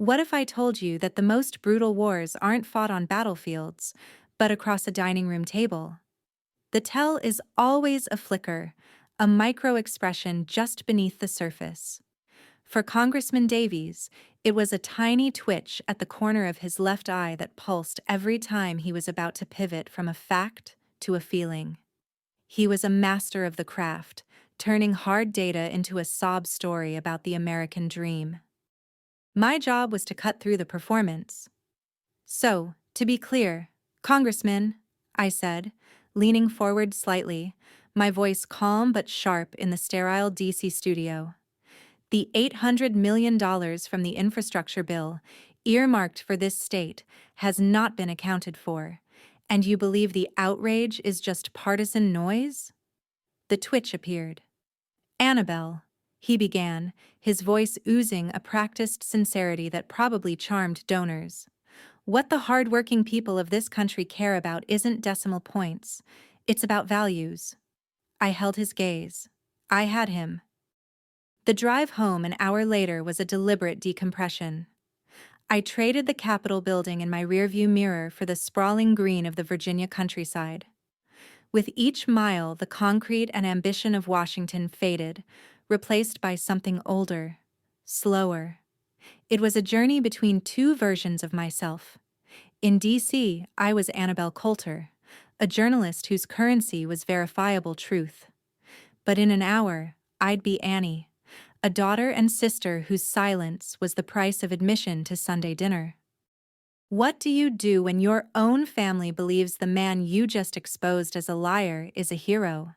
What if I told you that the most brutal wars aren't fought on battlefields, but across a dining room table? The tell is always a flicker, a micro-expression just beneath the surface. For Congressman Davies, it was a tiny twitch at the corner of his left eye that pulsed every time he was about to pivot from a fact to a feeling. He was a master of the craft, turning hard data into a sob story about the American dream. My job was to cut through the performance. So, to be clear, Congressman, I said, leaning forward slightly, my voice calm but sharp in the sterile DC studio. The $800 million from the infrastructure bill, earmarked for this state, has not been accounted for, and you believe the outrage is just partisan noise? The twitch appeared. Annabelle, he began, his voice oozing a practiced sincerity that probably charmed donors. What the hard-working people of this country care about isn't decimal points. It's about values. I held his gaze. I had him. The drive home an hour later was a deliberate decompression. I traded the Capitol building in my rearview mirror for the sprawling green of the Virginia countryside. With each mile, the concrete and ambition of Washington faded, replaced by something older, slower. It was a journey between two versions of myself. In D.C., I was Annabelle Coulter, a journalist whose currency was verifiable truth. But in an hour, I'd be Annie, a daughter and sister whose silence was the price of admission to Sunday dinner. What do you do when your own family believes the man you just exposed as a liar is a hero?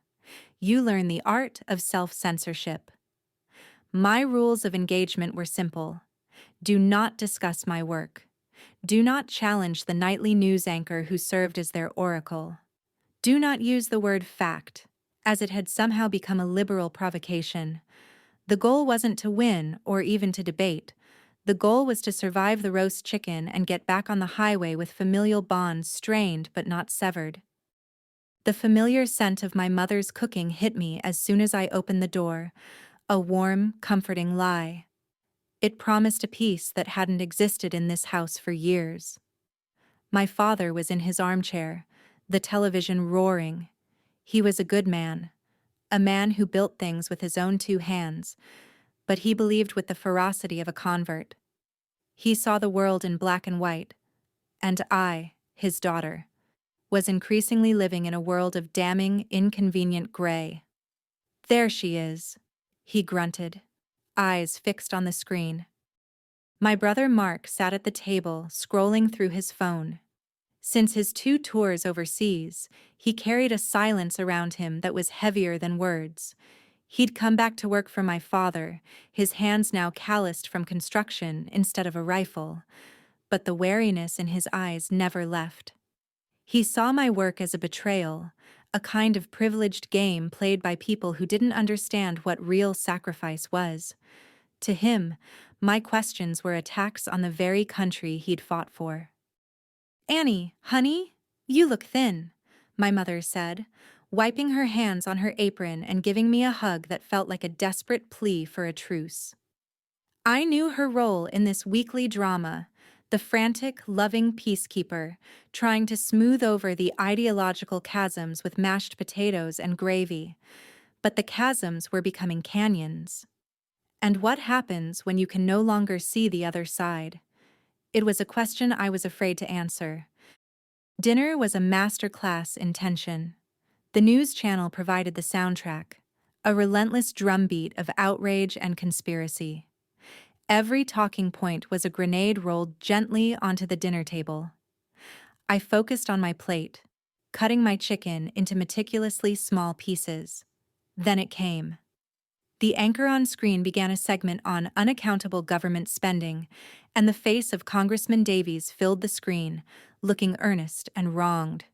You learn the art of self-censorship. My rules of engagement were simple. Do not discuss my work. Do not challenge the nightly news anchor who served as their oracle. Do not use the word fact, as it had somehow become a liberal provocation. The goal wasn't to win or even to debate. The goal was to survive the roast chicken and get back on the highway with familial bonds strained but not severed. The familiar scent of my mother's cooking hit me as soon as I opened the door, a warm, comforting lie. It promised a peace that hadn't existed in this house for years. My father was in his armchair, the television roaring. He was a good man, a man who built things with his own two hands, but he believed with the ferocity of a convert. He saw the world in black and white, and I, his daughter, was increasingly living in a world of damning, inconvenient gray. There she is, he grunted, eyes fixed on the screen. My brother Mark sat at the table, scrolling through his phone. Since his 2 tours overseas, he carried a silence around him that was heavier than words. He'd come back to work for my father, his hands now calloused from construction instead of a rifle, but the wariness in his eyes never left. He saw my work as a betrayal, a kind of privileged game played by people who didn't understand what real sacrifice was. To him, my questions were attacks on the very country he'd fought for. "Annie, honey, you look thin," my mother said, wiping her hands on her apron and giving me a hug that felt like a desperate plea for a truce. I knew her role in this weekly drama, the frantic, loving peacekeeper, trying to smooth over the ideological chasms with mashed potatoes and gravy. But the chasms were becoming canyons. And what happens when you can no longer see the other side? It was a question I was afraid to answer. Dinner was a master class in tension. The news channel provided the soundtrack, a relentless drumbeat of outrage and conspiracy. Every talking point was a grenade rolled gently onto the dinner table. I focused on my plate, cutting my chicken into meticulously small pieces. Then it came. The anchor on screen began a segment on unaccountable government spending, and the face of Congressman Davies filled the screen, looking earnest and wronged.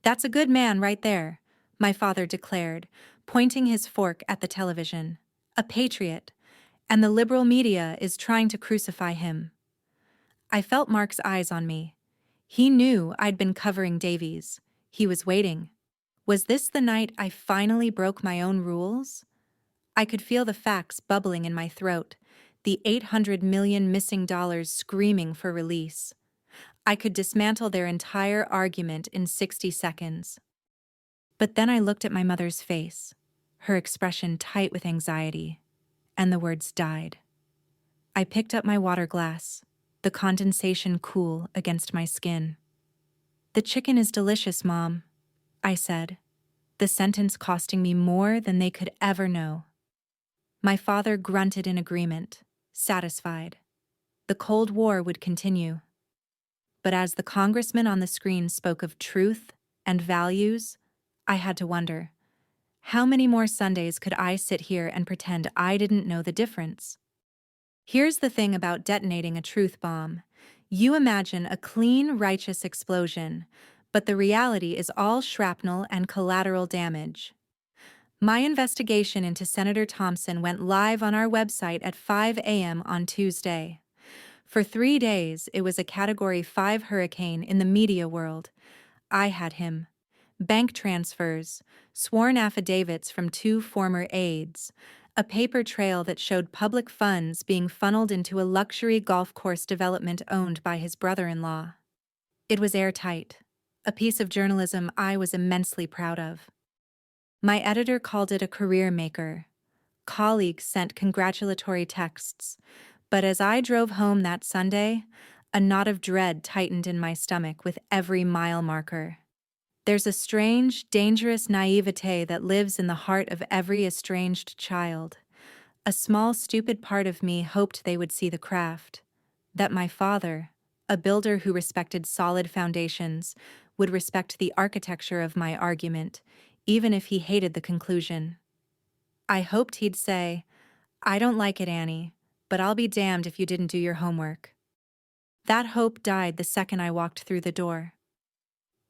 "That's a good man right there," my father declared, pointing his fork at the television. "A patriot, and the liberal media is trying to crucify him." I felt Mark's eyes on me. He knew I'd been covering Davies. He was waiting. Was this the night I finally broke my own rules? I could feel the facts bubbling in my throat, the 800 million missing dollars screaming for release. I could dismantle their entire argument in 60 seconds. But then I looked at my mother's face, her expression tight with anxiety, and the words died. I picked up my water glass, the condensation cool against my skin. "The chicken is delicious, Mom," I said, the sentence costing me more than they could ever know. My father grunted in agreement, satisfied. The Cold War would continue. But as the congressman on the screen spoke of truth and values, I had to wonder, how many more Sundays could I sit here and pretend I didn't know the difference? Here's the thing about detonating a truth bomb. You imagine a clean, righteous explosion, but the reality is all shrapnel and collateral damage. My investigation into Senator Thompson went live on our website at 5 a.m. on Tuesday. For 3 days, it was a Category 5 hurricane in the media world. I had him. Bank transfers, sworn affidavits from 2 former aides, a paper trail that showed public funds being funneled into a luxury golf course development owned by his brother-in-law. It was airtight, a piece of journalism I was immensely proud of. My editor called it a career maker. Colleagues sent congratulatory texts, but as I drove home that Sunday, a knot of dread tightened in my stomach with every mile marker. There's a strange, dangerous naivete that lives in the heart of every estranged child. A small, stupid part of me hoped they would see the craft, that my father, a builder who respected solid foundations, would respect the architecture of my argument, even if he hated the conclusion. I hoped he'd say, "I don't like it, Annie, but I'll be damned if you didn't do your homework." That hope died the second I walked through the door.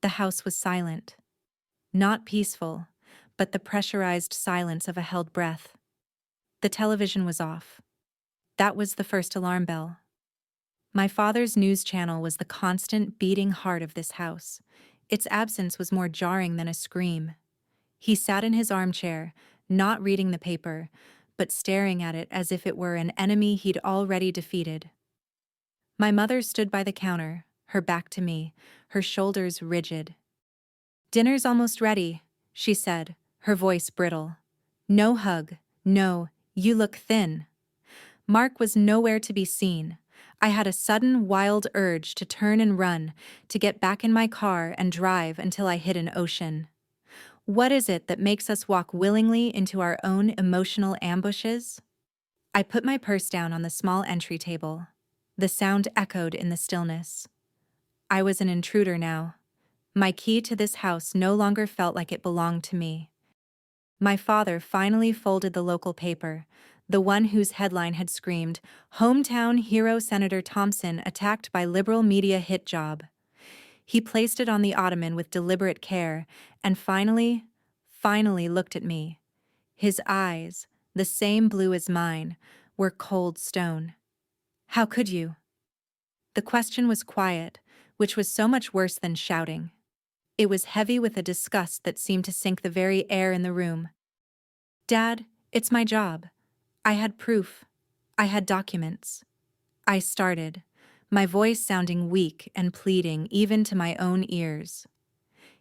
The house was silent. Not peaceful, but the pressurized silence of a held breath. The television was off. That was the first alarm bell. My father's news channel was the constant beating heart of this house. Its absence was more jarring than a scream. He sat in his armchair, not reading the paper, but staring at it as if it were an enemy he'd already defeated. My mother stood by the counter, her back to me, her shoulders rigid. "Dinner's almost ready," she said, her voice brittle. "No hug, no, you look thin." Mark was nowhere to be seen. I had a sudden, wild urge to turn and run, to get back in my car and drive until I hit an ocean. What is it that makes us walk willingly into our own emotional ambushes? I put my purse down on the small entry table. The sound echoed in the stillness. I was an intruder now. My key to this house no longer felt like it belonged to me. My father finally folded the local paper, the one whose headline had screamed, "Hometown hero Senator Thompson attacked by liberal media hit job." He placed it on the ottoman with deliberate care, and finally looked at me. His eyes, the same blue as mine, were cold stone. "How could you?" The question was quiet, which was so much worse than shouting. It was heavy with a disgust that seemed to sink the very air in the room. "Dad, it's my job. I had proof. I had documents." I started, my voice sounding weak and pleading even to my own ears.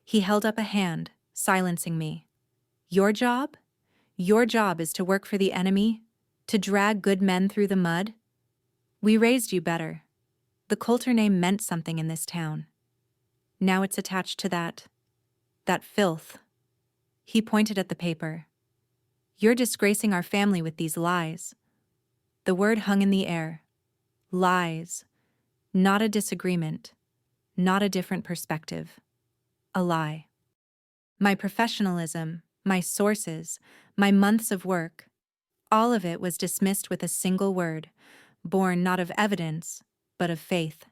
He held up a hand, silencing me. "Your job? Your job is to work for the enemy? To drag good men through the mud? We raised you better. The Coulter name meant something in this town. Now it's attached to that filth." He pointed at the paper. "You're disgracing our family with these lies." The word hung in the air. Lies. Not a disagreement. Not a different perspective. A lie. My professionalism, my sources, my months of work, all of it was dismissed with a single word, born not of evidence, but of faith.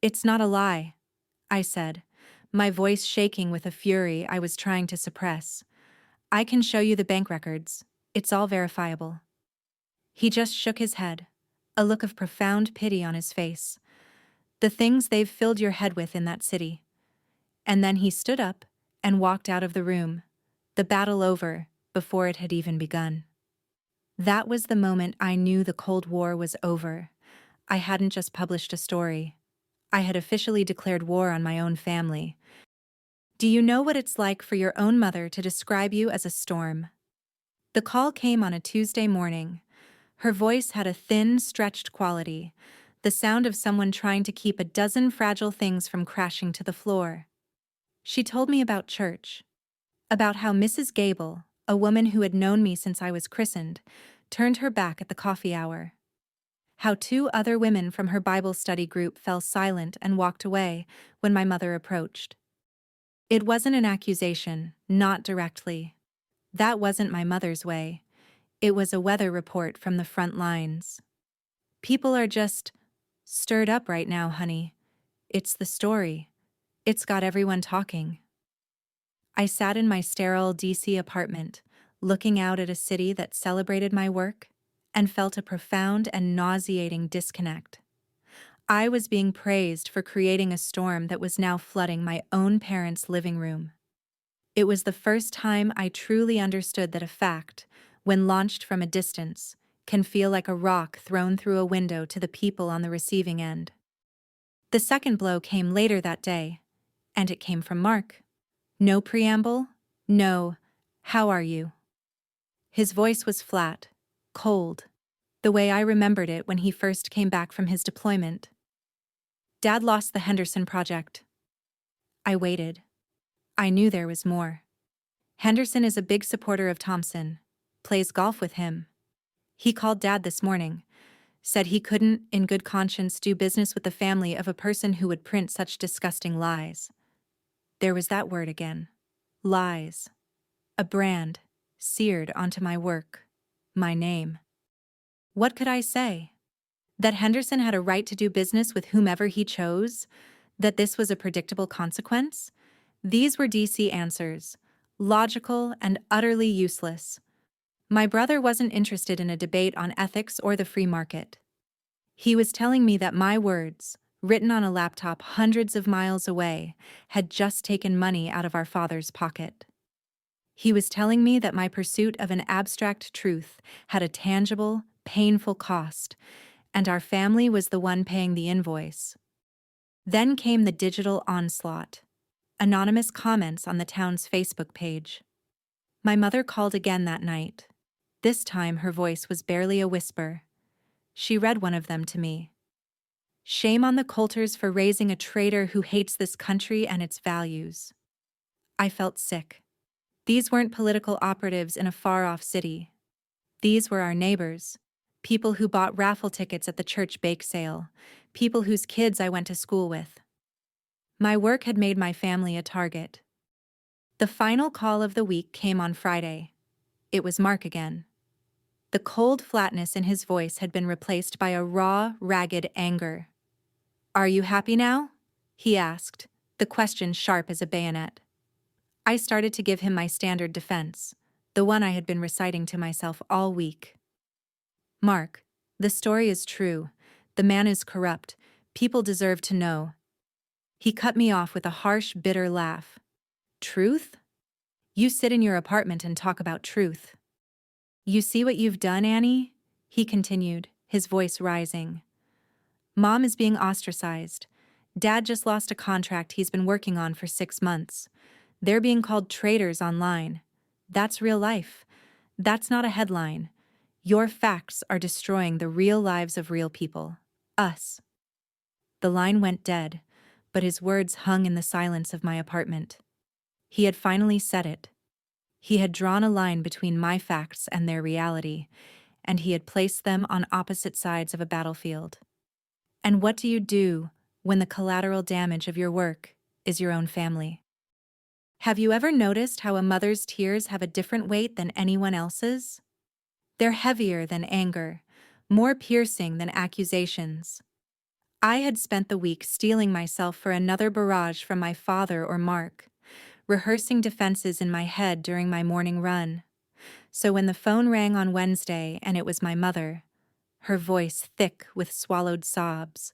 "It's not a lie," I said, my voice shaking with a fury I was trying to suppress. "I can show you the bank records. It's all verifiable." He just shook his head, a look of profound pity on his face. "The things they've filled your head with in that city." And then he stood up and walked out of the room, the battle over before it had even begun. That was the moment I knew the Cold War was over. I hadn't just published a story. I had officially declared war on my own family. Do you know what it's like for your own mother to describe you as a storm? The call came on a Tuesday morning. Her voice had a thin, stretched quality, the sound of someone trying to keep a dozen fragile things from crashing to the floor. She told me about church, about how Mrs. Gable, a woman who had known me since I was christened, turned her back at the coffee hour. How two other women from her Bible study group fell silent and walked away when my mother approached. It wasn't an accusation, not directly. That wasn't my mother's way. It was a weather report from the front lines. People are just stirred up right now, honey. It's the story. It's got everyone talking. I sat in my sterile DC apartment, looking out at a city that celebrated my work, and felt a profound and nauseating disconnect. I was being praised for creating a storm that was now flooding my own parents' living room. It was the first time I truly understood that a fact, when launched from a distance, can feel like a rock thrown through a window to the people on the receiving end. The second blow came later that day, and it came from Mark. No preamble, no, "How are you?" His voice was flat, cold, the way I remembered it when he first came back from his deployment. "Dad lost the Henderson project." I waited. I knew there was more. Henderson is a big supporter of Thompson, plays golf with him. He called Dad this morning, said he couldn't, in good conscience, do business with the family of a person who would print such disgusting lies. There was that word again. Lies. A brand, seared onto my work, my name. What could I say? That Henderson had a right to do business with whomever he chose? That this was a predictable consequence? These were DC answers, logical and utterly useless. My brother wasn't interested in a debate on ethics or the free market. He was telling me that my words, written on a laptop hundreds of miles away, had just taken money out of our father's pocket. He was telling me that my pursuit of an abstract truth had a tangible, painful cost, and our family was the one paying the invoice. Then came the digital onslaught. Anonymous comments on the town's Facebook page. My mother called again that night. This time her voice was barely a whisper. She read one of them to me. "Shame on the Coulters for raising a traitor who hates this country and its values." I felt sick. These weren't political operatives in a far-off city. These were our neighbors, people who bought raffle tickets at the church bake sale, people whose kids I went to school with. My work had made my family a target. The final call of the week came on Friday. It was Mark again. The cold flatness in his voice had been replaced by a raw, ragged anger. "Are you happy now?" he asked, the question sharp as a bayonet. I started to give him my standard defense, the one I had been reciting to myself all week. "Mark, the story is true. The man is corrupt. People deserve to know." He cut me off with a harsh, bitter laugh. "Truth? You sit in your apartment and talk about truth." "You see what you've done, Annie?" he continued, his voice rising. "Mom is being ostracized. Dad just lost a contract he's been working on for 6 months. They're being called traitors online. That's real life. That's not a headline. Your facts are destroying the real lives of real people. Us." The line went dead, but his words hung in the silence of my apartment. He had finally said it. He had drawn a line between my facts and their reality, and he had placed them on opposite sides of a battlefield. And what do you do when the collateral damage of your work is your own family? Have you ever noticed how a mother's tears have a different weight than anyone else's? They're heavier than anger, more piercing than accusations. I had spent the week steeling myself for another barrage from my father or Mark, rehearsing defenses in my head during my morning run. So when the phone rang on Wednesday and it was my mother, her voice thick with swallowed sobs,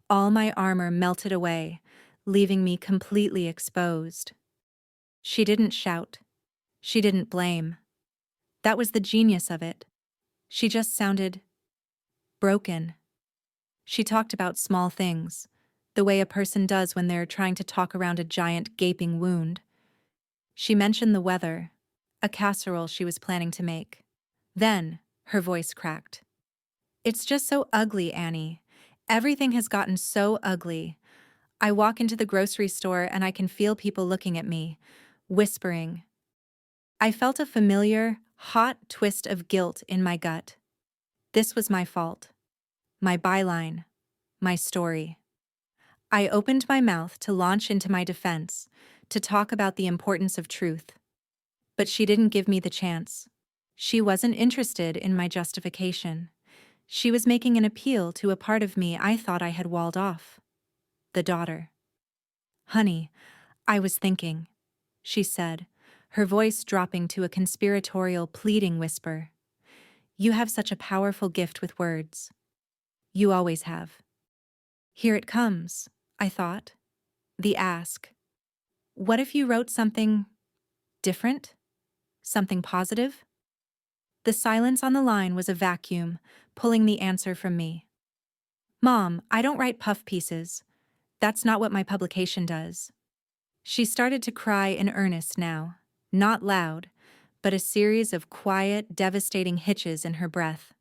all my armor melted away, leaving me completely exposed. She didn't shout. She didn't blame. That was the genius of it. She just sounded broken. She talked about small things, the way a person does when they're trying to talk around a giant gaping wound. She mentioned the weather, a casserole she was planning to make. Then, her voice cracked. It's just so ugly, Annie. Everything has gotten so ugly. I walk into the grocery store and I can feel people looking at me, whispering. I felt a familiar, hot twist of guilt in my gut. This was my fault. My byline. My story. I opened my mouth to launch into my defense, to talk about the importance of truth. But she didn't give me the chance. She wasn't interested in my justification. She was making an appeal to a part of me I thought I had walled off. The daughter. Honey, I was thinking, she said, her voice dropping to a conspiratorial, pleading whisper. You have such a powerful gift with words. You always have. Here it comes, I thought. The ask. What if you wrote something different? Something positive? The silence on the line was a vacuum, pulling the answer from me. Mom, I don't write puff pieces. That's not what my publication does. She started to cry in earnest now, not loud, but a series of quiet, devastating hitches in her breath.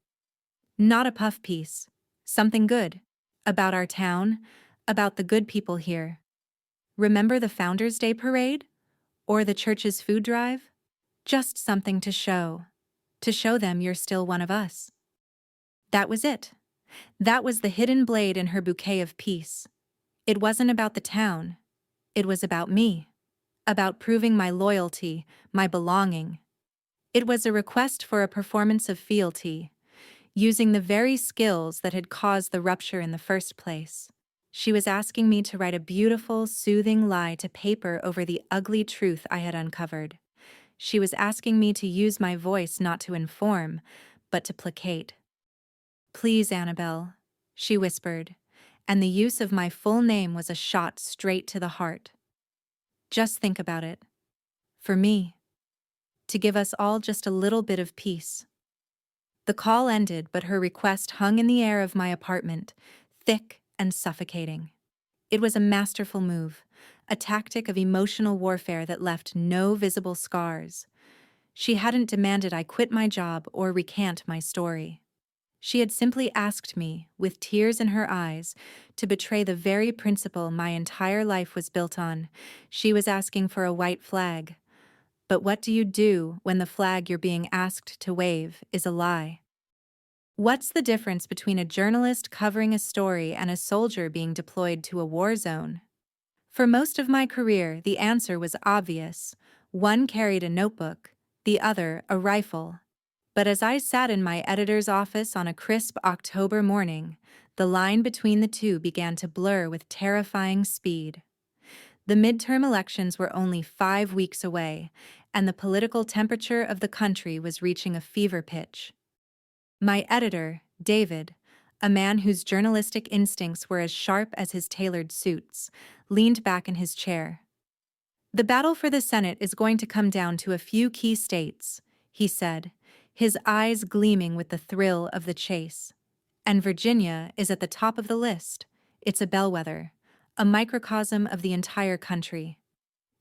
Not a puff piece. Something good. About our town, about the good people here. Remember the Founders' Day parade? Or the church's food drive? Just something to show them you're still one of us. That was it. That was the hidden blade in her bouquet of peace. It wasn't about the town. It was about me. About proving my loyalty, my belonging. It was a request for a performance of fealty, using the very skills that had caused the rupture in the first place. She was asking me to write a beautiful, soothing lie to paper over the ugly truth I had uncovered. She was asking me to use my voice not to inform, but to placate. Please, Annabelle, she whispered, and the use of my full name was a shot straight to the heart. Just think about it. For me. To give us all just a little bit of peace. The call ended, but her request hung in the air of my apartment, thick and suffocating. It was a masterful move, a tactic of emotional warfare that left no visible scars. She hadn't demanded I quit my job or recant my story. She had simply asked me, with tears in her eyes, to betray the very principle my entire life was built on. She was asking for a white flag. But what do you do when the flag you're being asked to wave is a lie? What's the difference between a journalist covering a story and a soldier being deployed to a war zone? For most of my career, the answer was obvious. One carried a notebook, the other a rifle. But as I sat in my editor's office on a crisp October morning, the line between the two began to blur with terrifying speed. The midterm elections were only 5 weeks away, and the political temperature of the country was reaching a fever pitch. My editor, David, a man whose journalistic instincts were as sharp as his tailored suits, leaned back in his chair. The battle for the Senate is going to come down to a few key states, he said, his eyes gleaming with the thrill of the chase. And Virginia is at the top of the list. It's a bellwether, a microcosm of the entire country.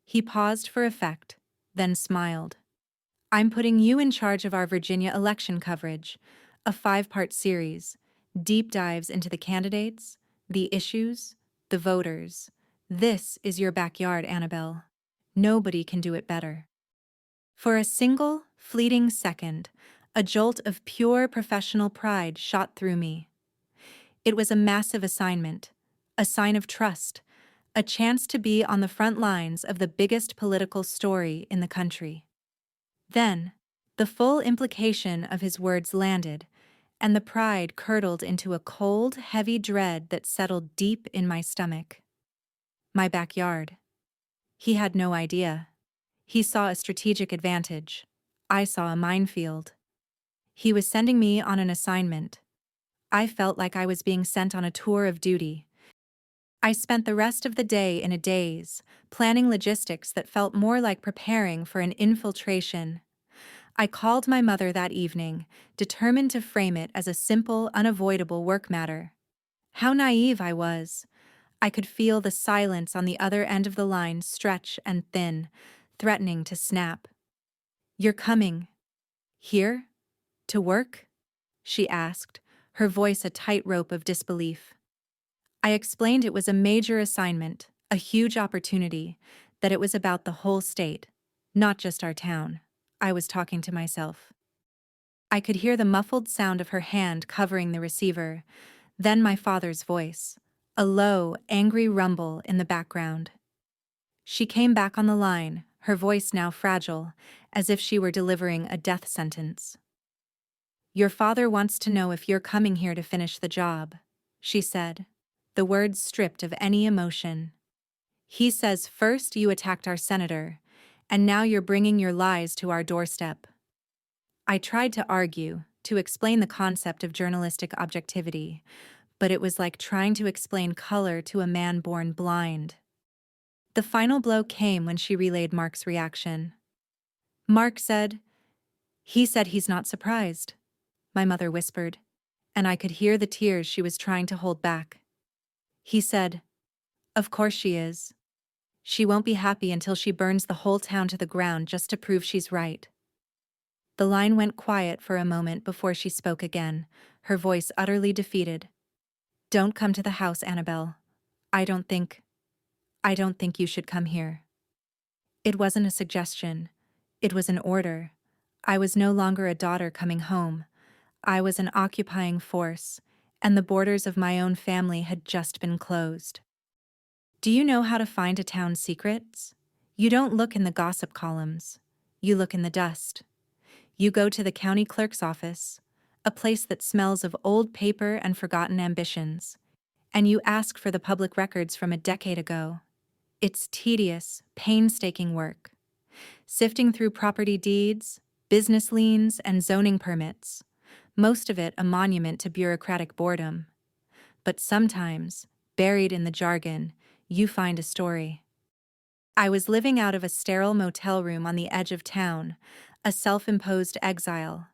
He paused for effect, then smiled. I'm putting you in charge of our Virginia election coverage, a 5-part series, deep dives into the candidates, the issues, the voters. This is your backyard, Annabelle. Nobody can do it better. For a single, fleeting second, a jolt of pure professional pride shot through me. It was a massive assignment, a sign of trust, a chance to be on the front lines of the biggest political story in the country. Then, the full implication of his words landed, and the pride curdled into a cold, heavy dread that settled deep in my stomach. My backyard. He had no idea. He saw a strategic advantage. I saw a minefield. He was sending me on an assignment. I felt like I was being sent on a tour of duty. I spent the rest of the day in a daze, planning logistics that felt more like preparing for an infiltration. I called my mother that evening, determined to frame it as a simple, unavoidable work matter. How naive I was. I could feel the silence on the other end of the line stretch and thin, threatening to snap. "You're coming. Here? To work?" she asked, her voice a tightrope of disbelief. I explained it was a major assignment, a huge opportunity, that it was about the whole state, not just our town. I was talking to myself. I could hear the muffled sound of her hand covering the receiver, then my father's voice, a low, angry rumble in the background. She came back on the line, her voice now fragile, as if she were delivering a death sentence. "Your father wants to know if you're coming here to finish the job," she said, the words stripped of any emotion. "He says first you attacked our senator, and now you're bringing your lies to our doorstep." I tried to argue, to explain the concept of journalistic objectivity, but it was like trying to explain color to a man born blind. The final blow came when she relayed Mark's reaction. Mark said, "He said he's not surprised," my mother whispered, and I could hear the tears she was trying to hold back. "He said, of course she is. She won't be happy until she burns the whole town to the ground just to prove she's right." The line went quiet for a moment before she spoke again, her voice utterly defeated. "Don't come to the house, Annabelle. I don't think you should come here." It wasn't a suggestion. It was an order. I was no longer a daughter coming home. I was an occupying force, and the borders of my own family had just been closed. Do you know how to find a town's secrets? You don't look in the gossip columns. You look in the dust. You go to the county clerk's office, a place that smells of old paper and forgotten ambitions, and you ask for the public records from a decade ago. It's tedious, painstaking work. Sifting through property deeds, business liens, and zoning permits, most of it a monument to bureaucratic boredom. But sometimes, buried in the jargon, you find a story. I was living out of a sterile motel room on the edge of town, a self-imposed exile.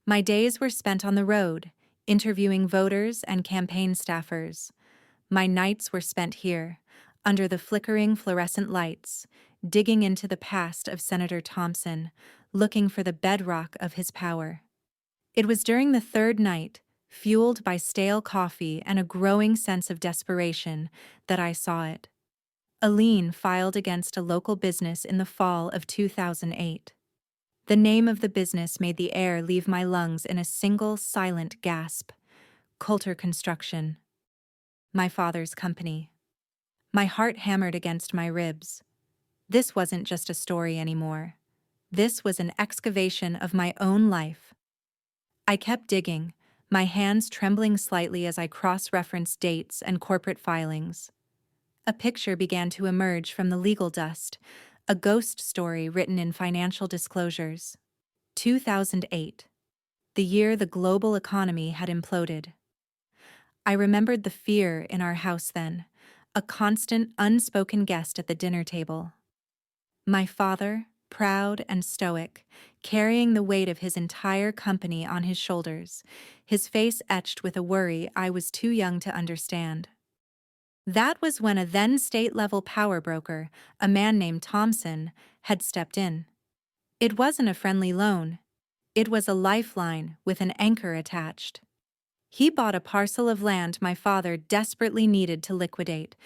My days were spent on the road, interviewing voters and campaign staffers. My nights were spent here, under the flickering fluorescent lights, digging into the past of Senator Thompson, looking for the bedrock of his power. It was during the third night, fueled by stale coffee and a growing sense of desperation, that I saw it. A lien filed against a local business in the fall of 2008. The name of the business made the air leave my lungs in a single silent gasp. Coulter Construction. My father's company. My heart hammered against my ribs. This wasn't just a story anymore. This was an excavation of my own life. I kept digging, my hands trembling slightly as I cross-referenced dates and corporate filings. A picture began to emerge from the legal dust, a ghost story written in financial disclosures. 2008. The year the global economy had imploded. I remembered the fear in our house then, a constant, unspoken guest at the dinner table. My father, proud and stoic, carrying the weight of his entire company on his shoulders, his face etched with a worry I was too young to understand. That was when a then state-level power broker, a man named Thompson, had stepped in. It wasn't a friendly loan. It was a lifeline with an anchor attached. He bought a parcel of land my father desperately needed to liquidate,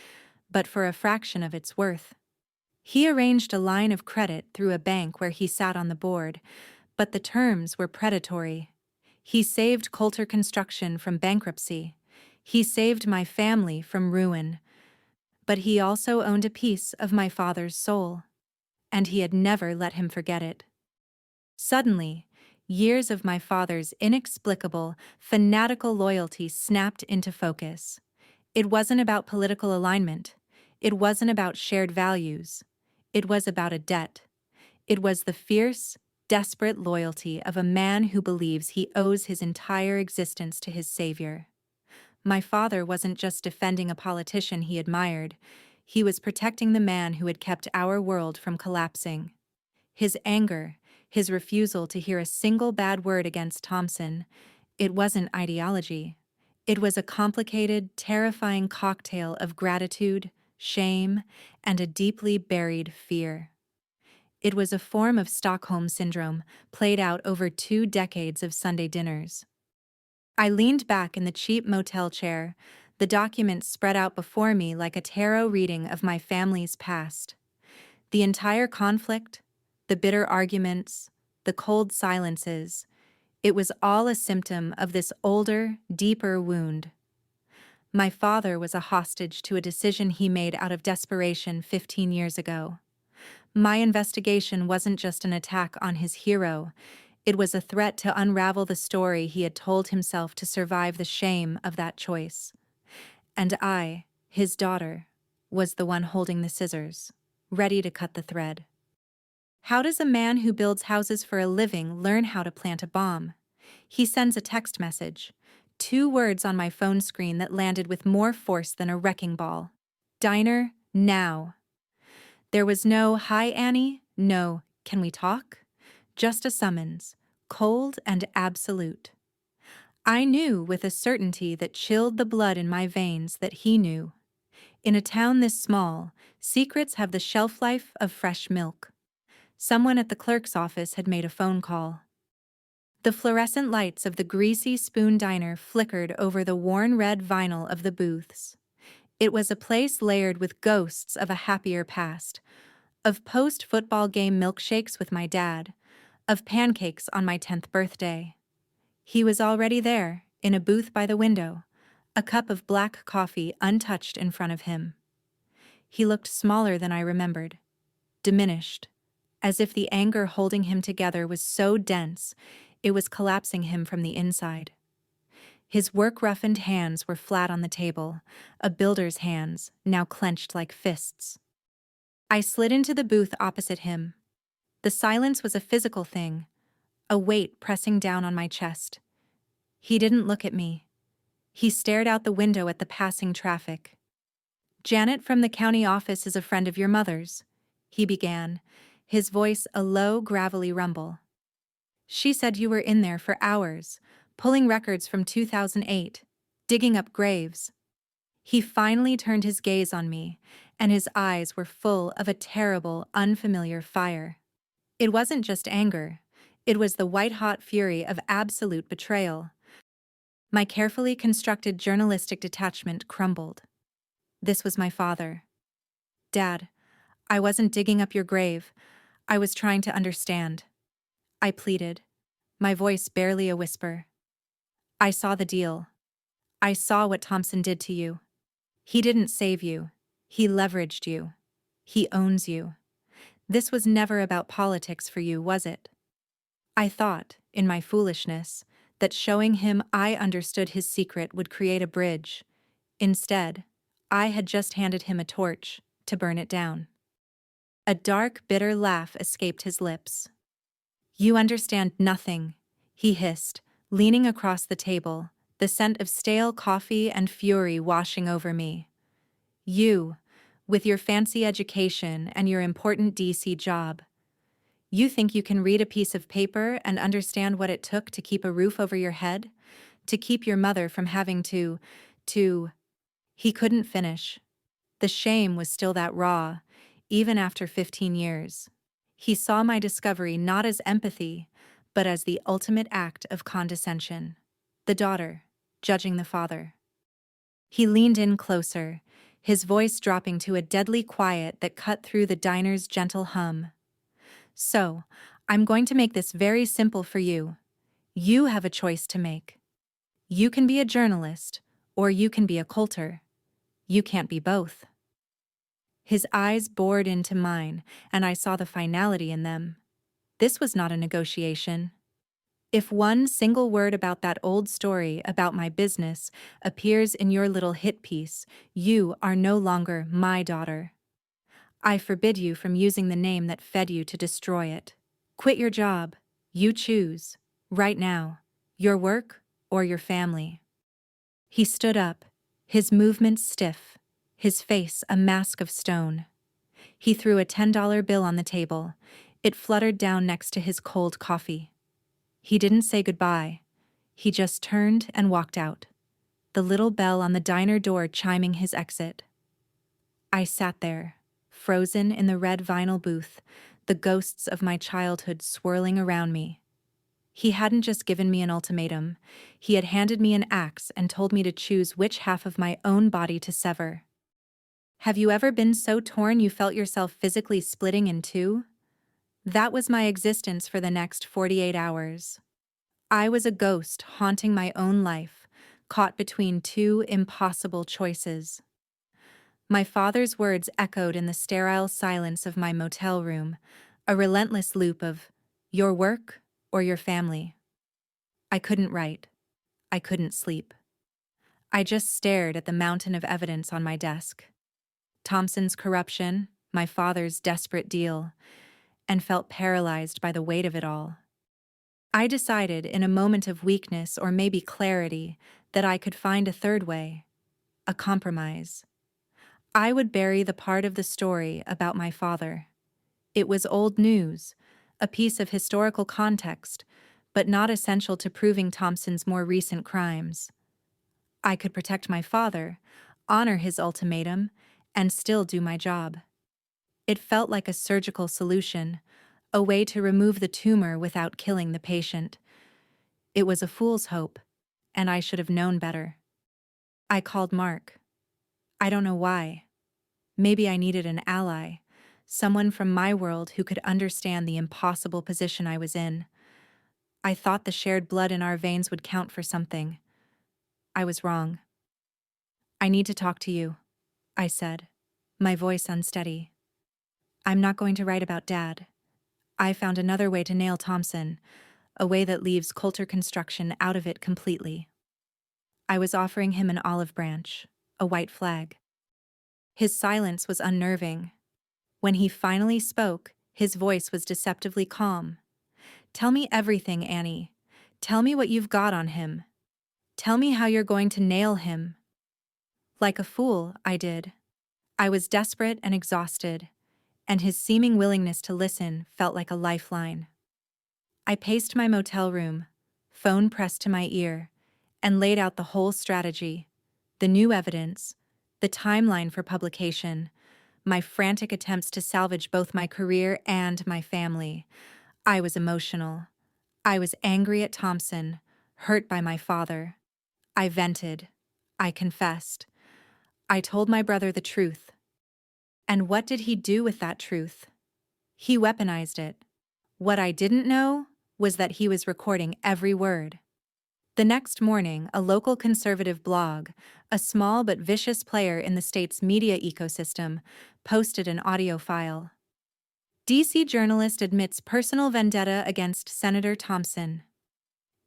but for a fraction of its worth. He arranged a line of credit through a bank where he sat on the board, but the terms were predatory. He saved Coulter Construction from bankruptcy. He saved my family from ruin. But he also owned a piece of my father's soul, and he had never let him forget it. Suddenly, years of my father's inexplicable, fanatical loyalty snapped into focus. It wasn't about political alignment. It wasn't about shared values. It was about a debt. It was the fierce, desperate loyalty of a man who believes he owes his entire existence to his savior. My father wasn't just defending a politician he admired. He was protecting the man who had kept our world from collapsing. His anger, his refusal to hear a single bad word against Thompson. It wasn't ideology. It was a complicated, terrifying cocktail of gratitude, shame, and a deeply buried fear. It was a form of Stockholm Syndrome played out over 2 decades of Sunday dinners. I leaned back in the cheap motel chair, the documents spread out before me like a tarot reading of my family's past. The entire conflict, the bitter arguments, the cold silences, it was all a symptom of this older, deeper wound. My father was a hostage to a decision he made out of desperation 15 years ago. My investigation wasn't just an attack on his hero, it was a threat to unravel the story he had told himself to survive the shame of that choice. And I, his daughter, was the one holding the scissors, ready to cut the thread. How does a man who builds houses for a living learn how to plant a bomb? He sends a text message, 2 words on my phone screen that landed with more force than a wrecking ball. Diner, now. There was no, "Hi, Annie," no, "Can we talk?" Just a summons, cold and absolute. I knew with a certainty that chilled the blood in my veins that he knew. In a town this small, secrets have the shelf life of fresh milk. Someone at the clerk's office had made a phone call. The fluorescent lights of the greasy spoon diner flickered over the worn red vinyl of the booths. It was a place layered with ghosts of a happier past, of post-football game milkshakes with my dad, of pancakes on my 10th birthday. He was already there, in a booth by the window, a cup of black coffee untouched in front of him. He looked smaller than I remembered, diminished, as if the anger holding him together was so dense it was collapsing him from the inside. His work-roughened hands were flat on the table, a builder's hands, now clenched like fists. I slid into the booth opposite him. The silence was a physical thing, a weight pressing down on my chest. He didn't look at me. He stared out the window at the passing traffic. "Janet from the county office is a friend of your mother's," he began, his voice a low, gravelly rumble. "She said you were in there for hours, pulling records from 2008, digging up graves." He finally turned his gaze on me, and his eyes were full of a terrible, unfamiliar fire. It wasn't just anger. It was the white-hot fury of absolute betrayal. My carefully constructed journalistic detachment crumbled. This was my father. "Dad, I wasn't digging up your grave. I was trying to understand," I pleaded, my voice barely a whisper. "I saw the deal. I saw what Thompson did to you. He didn't save you. He leveraged you. He owns you. This was never about politics for you, was it?" I thought, in my foolishness, that showing him I understood his secret would create a bridge. Instead, I had just handed him a torch to burn it down. A dark, bitter laugh escaped his lips. "You understand nothing," he hissed, leaning across the table, the scent of stale coffee and fury washing over me. "You, with your fancy education and your important DC job. You think you can read a piece of paper and understand what it took to keep a roof over your head? To keep your mother from having to... He couldn't finish. The shame was still that raw, even after 15 years. He saw my discovery not as empathy, but as the ultimate act of condescension. The daughter, judging the father. He leaned in closer, his voice dropping to a deadly quiet that cut through the diner's gentle hum. "So, I'm going to make this very simple for you. You have a choice to make. You can be a journalist, or you can be a Coulter. You can't be both." His eyes bored into mine, and I saw the finality in them. This was not a negotiation. If one single word about that old story about my business appears in your little hit piece, you are no longer my daughter. I forbid you from using the name that fed you to destroy it. Quit your job. You choose. Right now. Your work or your family. He stood up, his movements stiff, his face a mask of stone. He threw a $10 bill on the table. It fluttered down next to his cold coffee. He didn't say goodbye. He just turned and walked out, the little bell on the diner door chiming his exit. I sat there, frozen in the red vinyl booth, the ghosts of my childhood swirling around me. He hadn't just given me an ultimatum, he had handed me an axe and told me to choose which half of my own body to sever. Have you ever been so torn you felt yourself physically splitting in two? That was my existence for the next 48 hours. I was a ghost haunting my own life, caught between two impossible choices. My father's words echoed in the sterile silence of my motel room, a relentless loop of, your work or your family. I couldn't write. I couldn't sleep. I just stared at the mountain of evidence on my desk. Thompson's corruption, my father's desperate deal, and felt paralyzed by the weight of it all. I decided in a moment of weakness or maybe clarity that I could find a third way, a compromise. I would bury the part of the story about my father. It was old news, a piece of historical context, but not essential to proving Thompson's more recent crimes. I could protect my father, honor his ultimatum, and still do my job. It felt like a surgical solution, a way to remove the tumor without killing the patient. It was a fool's hope, and I should have known better. I called Mark. I don't know why. Maybe I needed an ally, someone from my world who could understand the impossible position I was in. I thought the shared blood in our veins would count for something. I was wrong. I need to talk to you, I said, my voice unsteady. I'm not going to write about Dad. I found another way to nail Thompson, a way that leaves Coulter construction out of it completely. I was offering him an olive branch, a white flag. His silence was unnerving. When he finally spoke, his voice was deceptively calm. Tell me everything, Annie. Tell me what you've got on him. Tell me how you're going to nail him. Like a fool, I did. I was desperate and exhausted, and his seeming willingness to listen felt like a lifeline. I paced my motel room, phone pressed to my ear, and laid out the whole strategy, the new evidence, the timeline for publication, my frantic attempts to salvage both my career and my family. I was emotional. I was angry at Thompson, hurt by my father. I vented. I confessed. I told my brother the truth. And what did he do with that truth? He weaponized it. What I didn't know was that he was recording every word. The next morning, a local conservative blog, a small but vicious player in the state's media ecosystem, posted an audio file. DC journalist admits personal vendetta against Senator Thompson.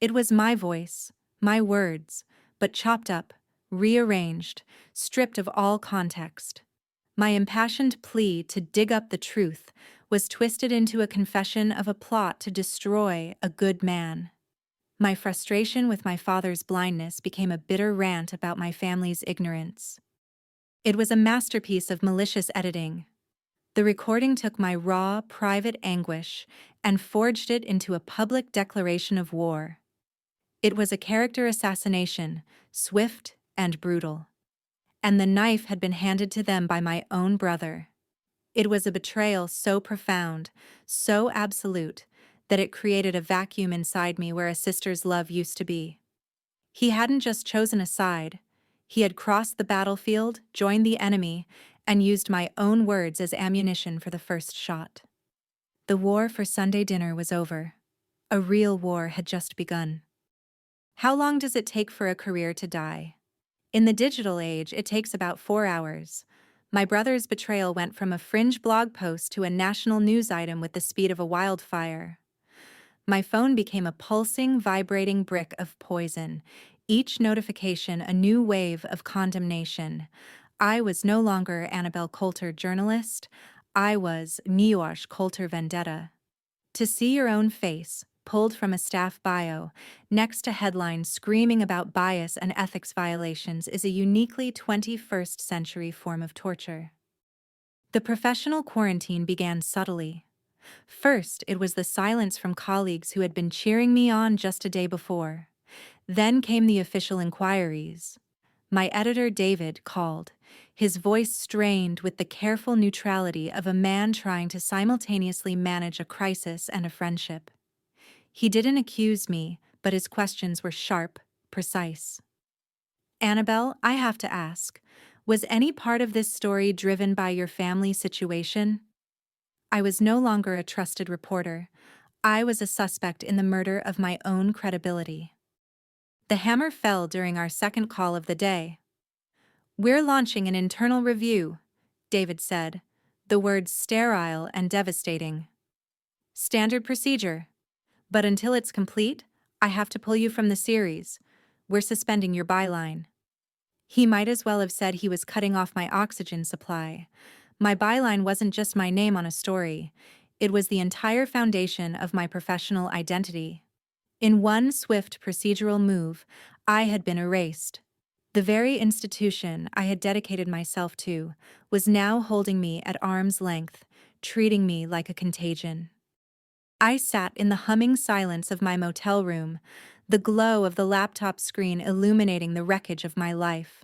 It was my voice, my words, but chopped up, rearranged, stripped of all context. My impassioned plea to dig up the truth was twisted into a confession of a plot to destroy a good man. My frustration with my father's blindness became a bitter rant about my family's ignorance. It was a masterpiece of malicious editing. The recording took my raw, private anguish and forged it into a public declaration of war. It was a character assassination, swift and brutal. And the knife had been handed to them by my own brother. It was a betrayal so profound, so absolute, that it created a vacuum inside me where a sister's love used to be. He hadn't just chosen a side. He had crossed the battlefield, joined the enemy, and used my own words as ammunition for the first shot. The war for Sunday dinner was over. A real war had just begun. How long does it take for a career to die? In the digital age, it takes about 4 hours. My brother's betrayal went from a fringe blog post to a national news item with the speed of a wildfire. My phone became a pulsing, vibrating brick of poison, each notification a new wave of condemnation. I was no longer Annabelle Coulter journalist. I was Miłosz Coulter vendetta. To see your own face, pulled from a staff bio, next to headlines screaming about bias and ethics violations is a uniquely 21st century form of torture. The professional quarantine began subtly. First, it was the silence from colleagues who had been cheering me on just a day before. Then came the official inquiries. My editor, David, called, his voice strained with the careful neutrality of a man trying to simultaneously manage a crisis and a friendship. He didn't accuse me, but his questions were sharp, precise. Annabelle, I have to ask, was any part of this story driven by your family situation? I was no longer a trusted reporter. I was a suspect in the murder of my own credibility. The hammer fell during our second call of the day. "We're launching an internal review," David said, the words sterile and devastating. "Standard procedure. But until it's complete, I have to pull you from the series. We're suspending your byline." He might as well have said he was cutting off my oxygen supply. My byline wasn't just my name on a story. It was the entire foundation of my professional identity. In one swift procedural move, I had been erased. The very institution I had dedicated myself to was now holding me at arm's length, treating me like a contagion. I sat in the humming silence of my motel room, the glow of the laptop screen illuminating the wreckage of my life.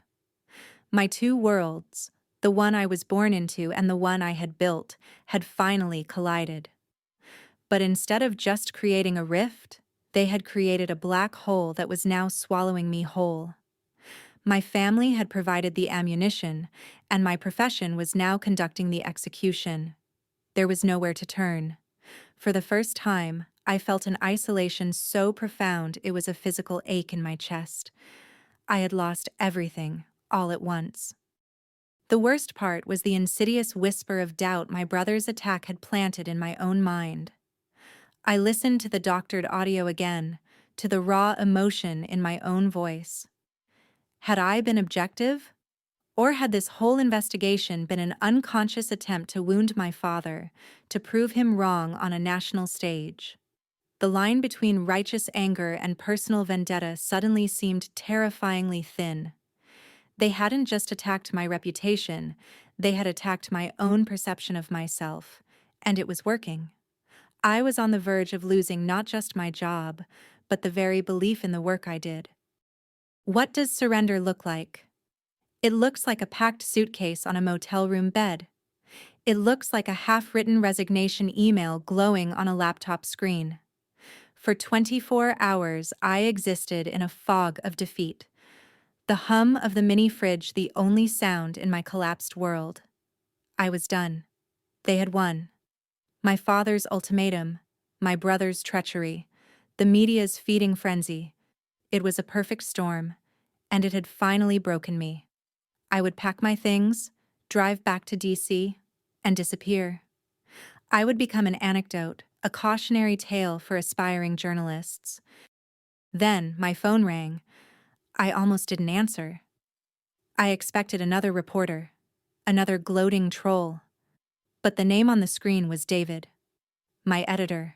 My two worlds, the one I was born into and the one I had built, had finally collided. But instead of just creating a rift, they had created a black hole that was now swallowing me whole. My family had provided the ammunition, and my profession was now conducting the execution. There was nowhere to turn. For the first time, I felt an isolation so profound it was a physical ache in my chest. I had lost everything, all at once. The worst part was the insidious whisper of doubt my brother's attack had planted in my own mind. I listened to the doctored audio again, to the raw emotion in my own voice. Had I been objective? Or had this whole investigation been an unconscious attempt to wound my father, to prove him wrong on a national stage? The line between righteous anger and personal vendetta suddenly seemed terrifyingly thin. They hadn't just attacked my reputation, they had attacked my own perception of myself, and it was working. I was on the verge of losing not just my job, but the very belief in the work I did. What does surrender look like? It looks like a packed suitcase on a motel room bed. It looks like a half-written resignation email glowing on a laptop screen. For 24 hours, I existed in a fog of defeat. The hum of the mini fridge the only sound in my collapsed world. I was done. They had won. My father's ultimatum, my brother's treachery, the media's feeding frenzy. It was a perfect storm, and it had finally broken me. I would pack my things, drive back to DC, and disappear. I would become an anecdote, a cautionary tale for aspiring journalists. Then my phone rang. I almost didn't answer. I expected another reporter, another gloating troll. But the name on the screen was David, my editor.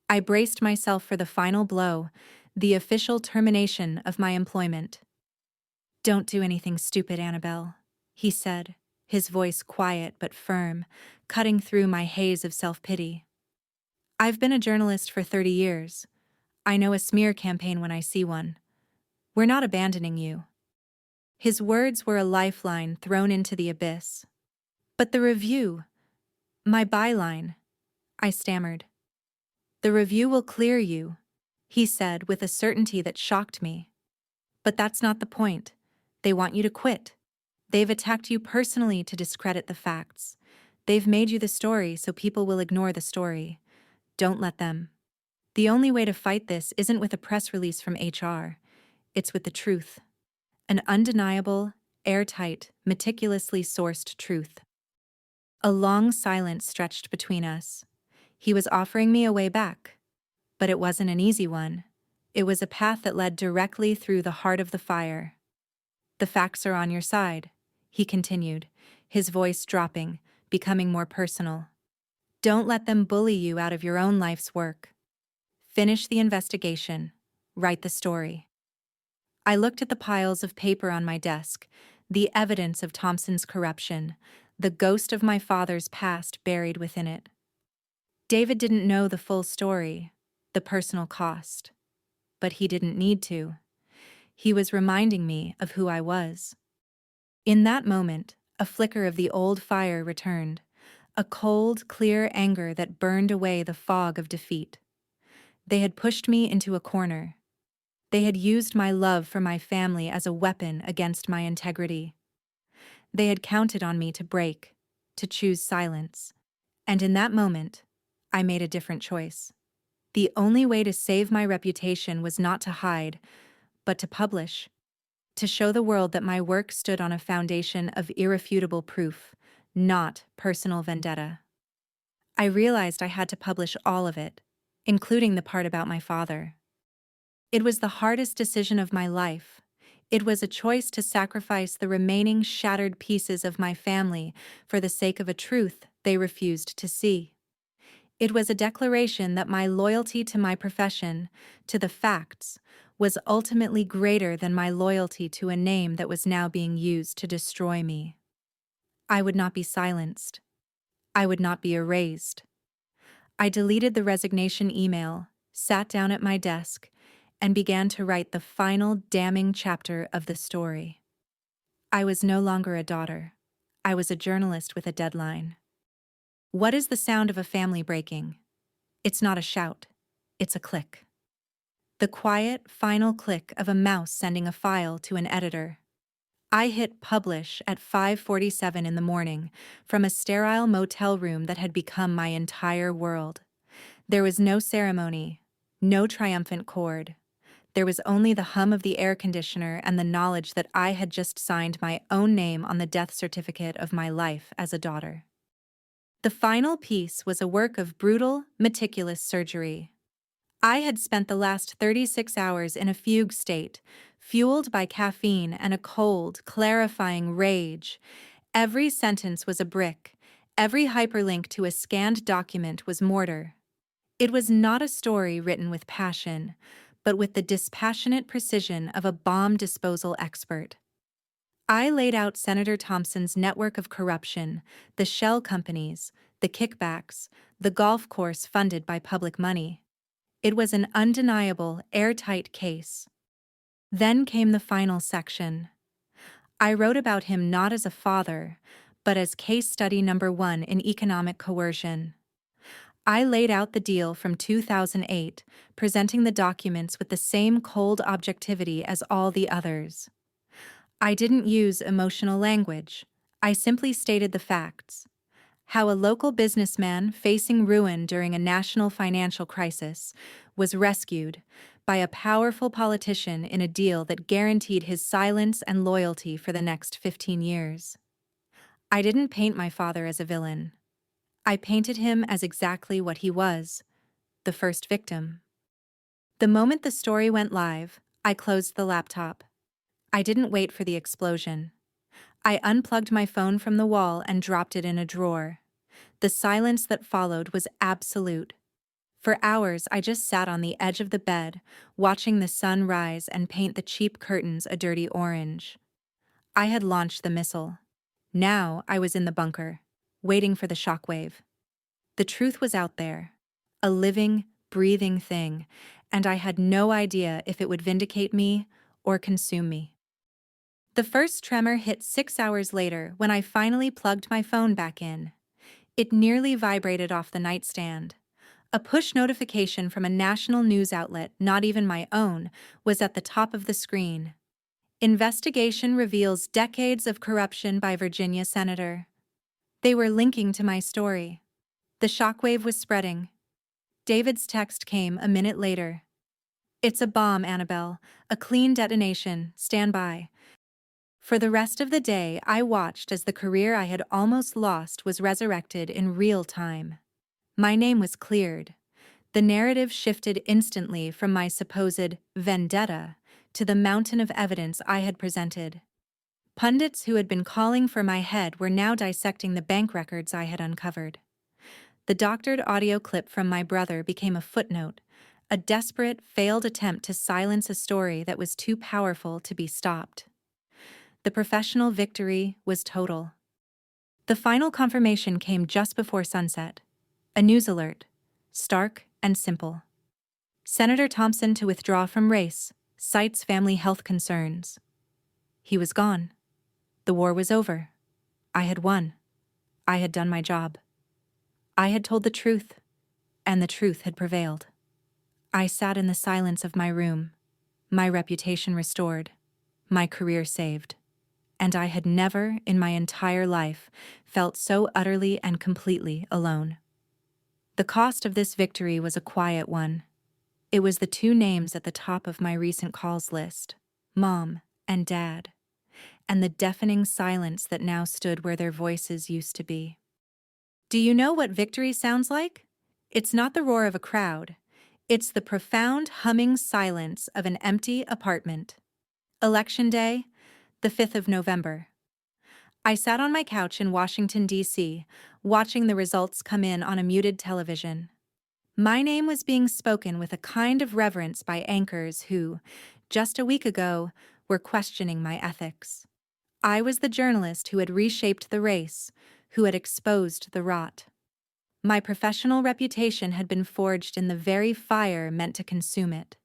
I braced myself for the final blow, the official termination of my employment. "Don't do anything stupid, Annabelle," he said, his voice quiet but firm, cutting through my haze of self-pity. "I've been a journalist for 30 years. I know a smear campaign when I see one. We're not abandoning you." His words were a lifeline thrown into the abyss. "But the review, my byline," I stammered. "The review will clear you," he said with a certainty that shocked me. "But that's not the point. They want you to quit. They've attacked you personally to discredit the facts. They've made you the story so people will ignore the story. Don't let them. The only way to fight this isn't with a press release from HR. It's with the truth. An undeniable, airtight, meticulously sourced truth." A long silence stretched between us. He was offering me a way back. But it wasn't an easy one. It was a path that led directly through the heart of the fire. "The facts are on your side," he continued, his voice dropping, becoming more personal. "Don't let them bully you out of your own life's work. Finish the investigation. Write the story." I looked at the piles of paper on my desk, the evidence of Thompson's corruption, the ghost of my father's past buried within it. David didn't know the full story, the personal cost, but he didn't need to. He was reminding me of who I was. In that moment, a flicker of the old fire returned, a cold, clear anger that burned away the fog of defeat. They had pushed me into a corner. They had used my love for my family as a weapon against my integrity. They had counted on me to break, to choose silence. And in that moment, I made a different choice. The only way to save my reputation was not to hide, but to publish, to show the world that my work stood on a foundation of irrefutable proof, not personal vendetta. I realized I had to publish all of it, including the part about my father. It was the hardest decision of my life. It was a choice to sacrifice the remaining shattered pieces of my family for the sake of a truth they refused to see. It was a declaration that my loyalty to my profession, to the facts, was ultimately greater than my loyalty to a name that was now being used to destroy me. I would not be silenced. I would not be erased. I deleted the resignation email, sat down at my desk, and began to write the final damning chapter of the story. I was no longer a daughter. I was a journalist with a deadline. What is the sound of a family breaking? It's not a shout. It's a click. The quiet, final click of a mouse sending a file to an editor. I hit publish at 5:47 in the morning from a sterile motel room that had become my entire world. There was no ceremony, no triumphant chord. There was only the hum of the air conditioner and the knowledge that I had just signed my own name on the death certificate of my life as a daughter. The final piece was a work of brutal, meticulous surgery. I had spent the last 36 hours in a fugue state, fueled by caffeine and a cold, clarifying rage. Every sentence was a brick. Every hyperlink to a scanned document was mortar. It was not a story written with passion, but with the dispassionate precision of a bomb disposal expert. I laid out Senator Thompson's network of corruption, the shell companies, the kickbacks, the golf course funded by public money. It was an undeniable, airtight case. Then came the final section. I wrote about him not as a father, but as case study number 1 in economic coercion. I laid out the deal from 2008, presenting the documents with the same cold objectivity as all the others. I didn't use emotional language. I simply stated the facts. How a local businessman facing ruin during a national financial crisis was rescued by a powerful politician in a deal that guaranteed his silence and loyalty for the next 15 years. I didn't paint my father as a villain. I painted him as exactly what he was, the first victim. The moment the story went live, I closed the laptop. I didn't wait for the explosion. I unplugged my phone from the wall and dropped it in a drawer. The silence that followed was absolute. For hours, I just sat on the edge of the bed, watching the sun rise and paint the cheap curtains a dirty orange. I had launched the missile. Now I was in the bunker, waiting for the shockwave. The truth was out there, a living, breathing thing, and I had no idea if it would vindicate me or consume me. The first tremor hit 6 hours later when I finally plugged my phone back in. It nearly vibrated off the nightstand. A push notification from a national news outlet, not even my own, was at the top of the screen. Investigation reveals decades of corruption by Virginia senator. They were linking to my story. The shockwave was spreading. David's text came a minute later. "It's a bomb, Annabelle. A clean detonation. Stand by." For the rest of the day, I watched as the career I had almost lost was resurrected in real time. My name was cleared. The narrative shifted instantly from my supposed vendetta to the mountain of evidence I had presented. Pundits who had been calling for my head were now dissecting the bank records I had uncovered. The doctored audio clip from my brother became a footnote, a desperate, failed attempt to silence a story that was too powerful to be stopped. The professional victory was total. The final confirmation came just before sunset. A news alert. stark and simple. Senator Thompson to withdraw from race, cites family health concerns. He was gone. The war was over. I had won. I had done my job. I had told the truth, and the truth had prevailed. I sat in the silence of my room, my reputation restored, my career saved, and I had never in my entire life felt so utterly and completely alone. The cost of this victory was a quiet one. It was the two names at the top of my recent calls list, Mom and Dad, and the deafening silence that now stood where their voices used to be. Do you know what victory sounds like? It's not the roar of a crowd. It's the profound humming silence of an empty apartment. Election Day, the 5th of November. I sat on my couch in Washington, D.C., watching the results come in on a muted television. My name was being spoken with a kind of reverence by anchors who, just a week ago, were questioning my ethics. I was the journalist who had reshaped the race, who had exposed the rot. My professional reputation had been forged in the very fire meant to consume it.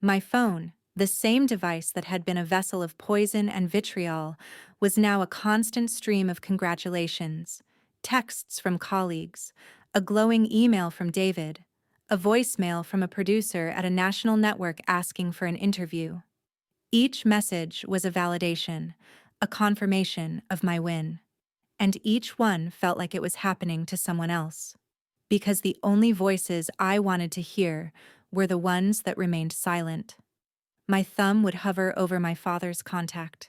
My phone, the same device that had been a vessel of poison and vitriol, was now a constant stream of congratulations, texts from colleagues, a glowing email from David, a voicemail from a producer at a national network asking for an interview. Each message was a validation, a confirmation of my win. And each one felt like it was happening to someone else. Because the only voices I wanted to hear were the ones that remained silent. My thumb would hover over my father's contact,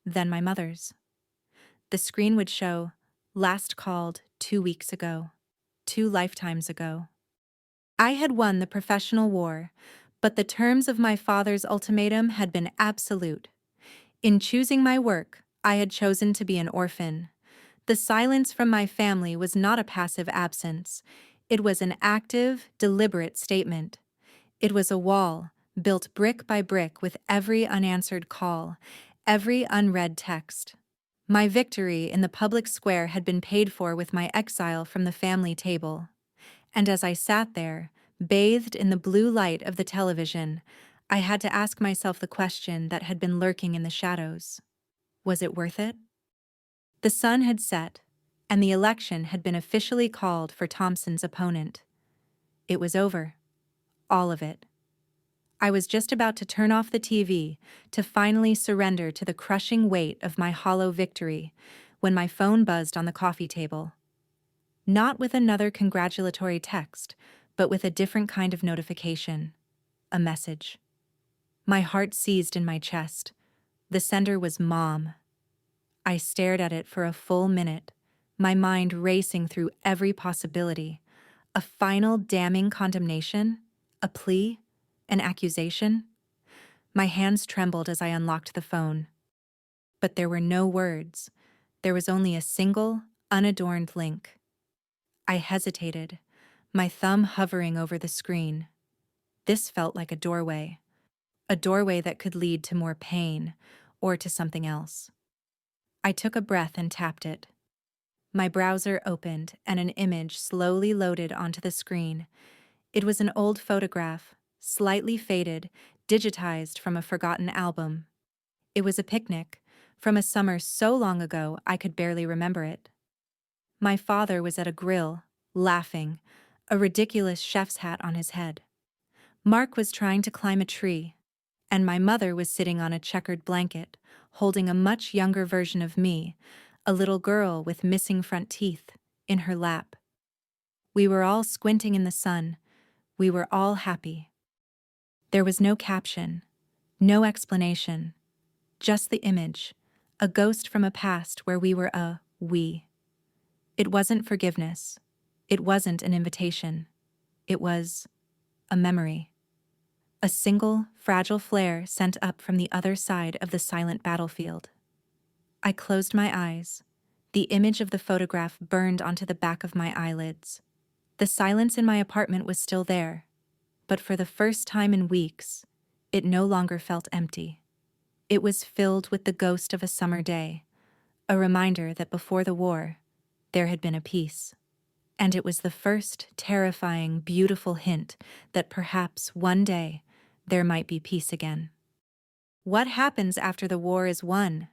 then my mother's. The screen would show, last called 2 weeks ago, 2 lifetimes ago. I had won the professional war, but the terms of my father's ultimatum had been absolute. In choosing my work, I had chosen to be an orphan. The silence from my family was not a passive absence. It was an active, deliberate statement. It was a wall, built brick by brick with every unanswered call, every unread text. My victory in the public square had been paid for with my exile from the family table. And as I sat there, bathed in the blue light of the television, I had to ask myself the question that had been lurking in the shadows. Was it worth it? The sun had set, and the election had been officially called for Thompson's opponent. It was over. All of it. I was just about to turn off the TV to finally surrender to the crushing weight of my hollow victory when my phone buzzed on the coffee table. Not with another congratulatory text, but with a different kind of notification. A message. My heart seized in my chest. The sender was Mom. I stared at it for a full minute, my mind racing through every possibility. A final damning condemnation? A plea? An accusation? My hands trembled as I unlocked the phone. But there were no words. There was only a single, unadorned link. I hesitated, my thumb hovering over the screen. This felt like a doorway that could lead to more pain or to something else. I took a breath and tapped it. My browser opened and an image slowly loaded onto the screen. It was an old photograph, slightly faded, digitized from a forgotten album. It was a picnic, from a summer so long ago I could barely remember it. My father was at a grill, laughing, a ridiculous chef's hat on his head. Mark was trying to climb a tree, and my mother was sitting on a checkered blanket, holding a much younger version of me, a little girl with missing front teeth, in her lap. We were all squinting in the sun. We were all happy. There was no caption, no explanation, just the image, a ghost from a past where we were a we. It wasn't forgiveness. It wasn't an invitation. It was a memory. A single, fragile flare sent up from the other side of the silent battlefield. I closed my eyes. The image of the photograph burned onto the back of my eyelids. The silence in my apartment was still there, but for the first time in weeks, it no longer felt empty. It was filled with the ghost of a summer day, a reminder that before the war, there had been a peace. And it was the first terrifying, beautiful hint that perhaps one day there might be peace again. What happens after the war is won?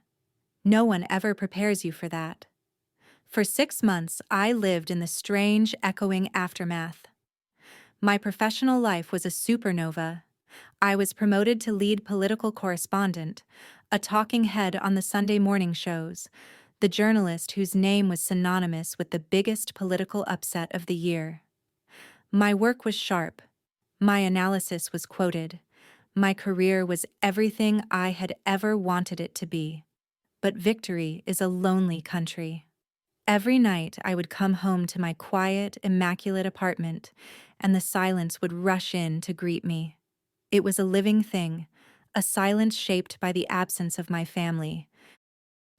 No one ever prepares you for that. For 6 months, I lived in the strange, echoing aftermath. My professional life was a supernova. I was promoted to lead political correspondent, a talking head on the Sunday morning shows, the journalist whose name was synonymous with the biggest political upset of the year. My work was sharp. My analysis was quoted. My career was everything I had ever wanted it to be. But victory is a lonely country. Every night I would come home to my quiet, immaculate apartment, and the silence would rush in to greet me. It was a living thing, a silence shaped by the absence of my family.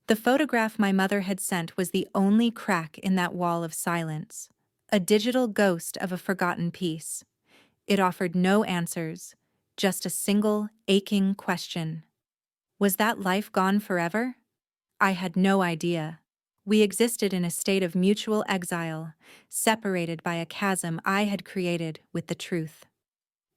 The photograph my mother had sent was the only crack in that wall of silence, a digital ghost of a forgotten piece. It offered no answers, just a single, aching question. Was that life gone forever? I had no idea. We existed in a state of mutual exile, separated by a chasm I had created with the truth.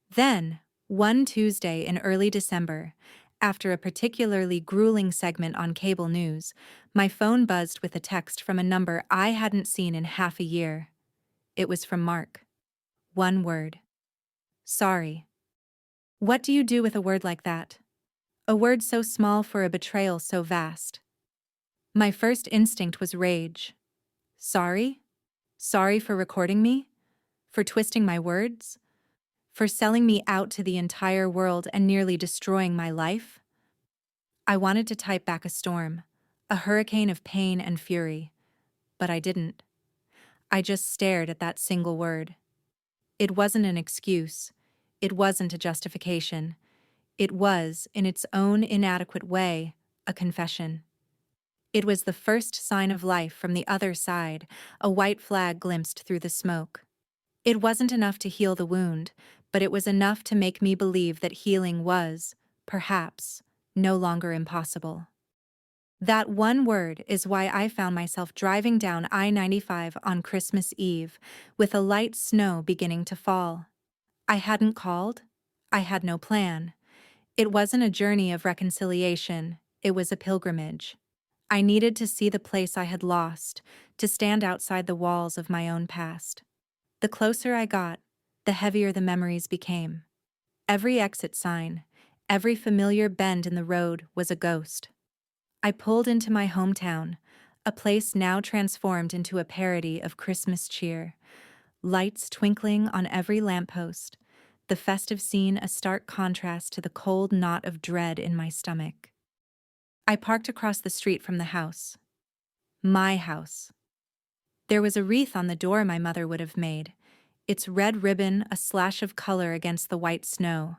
Then, one Tuesday in early December, after a particularly grueling segment on cable news, my phone buzzed with a text from a number I hadn't seen in half a year. It was from Mark. One word. Sorry. What do you do with a word like that? A word so small for a betrayal so vast. My first instinct was rage. Sorry? Sorry for recording me? For twisting my words? For selling me out to the entire world and nearly destroying my life? I wanted to type back a storm, a hurricane of pain and fury, but I didn't. I just stared at that single word. It wasn't an excuse. It wasn't a justification. It was, in its own inadequate way, a confession. It was the first sign of life from the other side, a white flag glimpsed through the smoke. It wasn't enough to heal the wound, but it was enough to make me believe that healing was, perhaps, no longer impossible. That one word is why I found myself driving down I-95 on Christmas Eve, with a light snow beginning to fall. I hadn't called. I had no plan. It wasn't a journey of reconciliation, it was a pilgrimage. I needed to see the place I had lost, to stand outside the walls of my own past. The closer I got, the heavier the memories became. Every exit sign, every familiar bend in the road was a ghost. I pulled into my hometown, a place now transformed into a parody of Christmas cheer. Lights twinkling on every lamppost, the festive scene a stark contrast to the cold knot of dread in my stomach. I parked across the street from the house. My house. There was a wreath on the door my mother would have made, its red ribbon a slash of color against the white snow.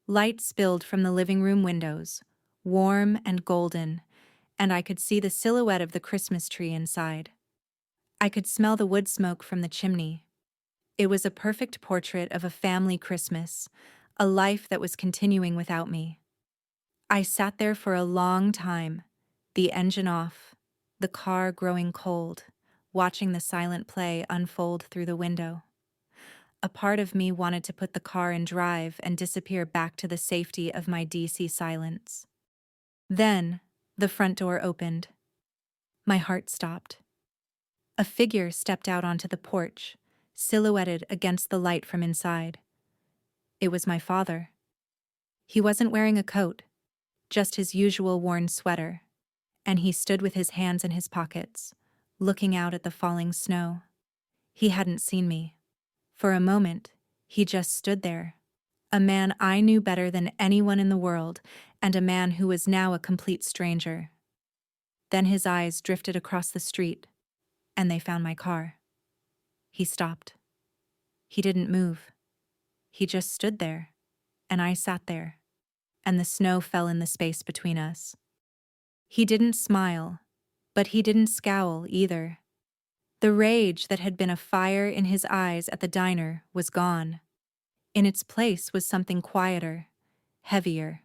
Light spilled from the living room windows, warm and golden, and I could see the silhouette of the Christmas tree inside. I could smell the wood smoke from the chimney. It was a perfect portrait of a family Christmas, a life that was continuing without me. I sat there for a long time, the engine off, the car growing cold, watching the silent play unfold through the window. A part of me wanted to put the car in drive and disappear back to the safety of my DC silence. Then, the front door opened. My heart stopped. A figure stepped out onto the porch, silhouetted against the light from inside. It was my father. He wasn't wearing a coat, just his usual worn sweater, and he stood with his hands in his pockets, looking out at the falling snow. He hadn't seen me. For a moment, he just stood there, a man I knew better than anyone in the world, and a man who was now a complete stranger. Then his eyes drifted across the street, and they found my car. He stopped. He didn't move. He just stood there, and I sat there, and the snow fell in the space between us. He didn't smile, but he didn't scowl either. The rage that had been a fire in his eyes at the diner was gone. In its place was something quieter, heavier.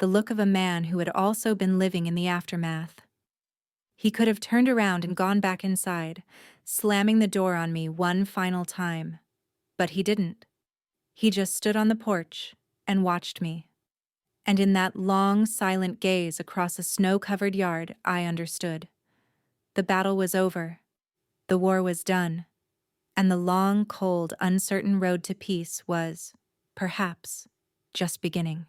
The look of a man who had also been living in the aftermath. He could have turned around and gone back inside, slamming the door on me one final time. But he didn't. He just stood on the porch and watched me. And in that long, silent gaze across a snow-covered yard, I understood. The battle was over. The war was done. And the long, cold, uncertain road to peace was, perhaps, just beginning.